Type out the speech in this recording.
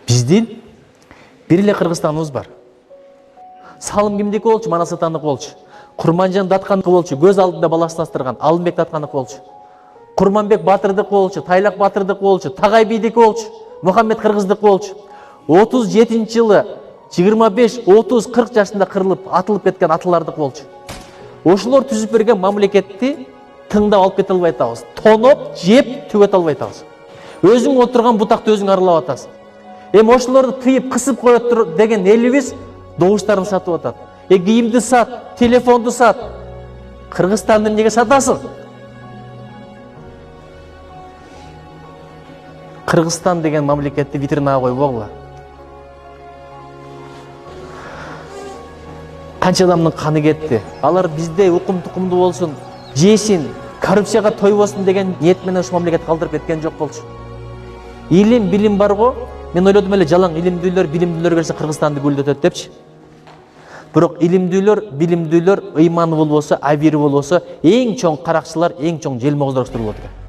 Биздин бир эле Кыргызстаныбыз бар. Салым кимдики болчу? Манас Атандыкы болчу. Курманжан Даткандыкы болчу. Көз алдында баласын астырган Алымбек Даткандыкы болчу. Курманбек Батырдыкы болчу, Тайлак Батырдыкы болчу, Тагай бийдики болчу, Мухаммед Кыргыздыкы болчу. 37-жылы 25-30-40 жашында кырылып, атылып кеткен атылардыкы болчу. Ошолор түзүп берген мамлекетти тыңдап алып кете албай атабыз. Тоноп, жеп, түгөт албай атабыз. Өзүң отурган бутакты өзүң аралап атасың. Эми ошолорду тыйып, кысып коет деген элибиз добуштарын сатып атат. Кийимди сат, телефонду сат. Кыргызстанды эмнеге сатасың? Кыргызстан деген мамлекетти витринага койбогула. Канча адамдын каны кетти. Алар бизде укум тукумду болсун, жесин, коррупцияга тойбосун деген ниет менен ушу мамлекетти калтырып кеткен жок болчу. Илим, билим бар го. Мен ойлодум эле жалаң илимдүүлөр, билимдүүлөр келсе Кыргызстанды гүлдөтөт депчи. Бирок илимдүүлөр, билимдүүлөр ыйманы болбосо, абири болбосо, эң чоң каракчылар, эң чоң желмооздар өстүрүп отурат.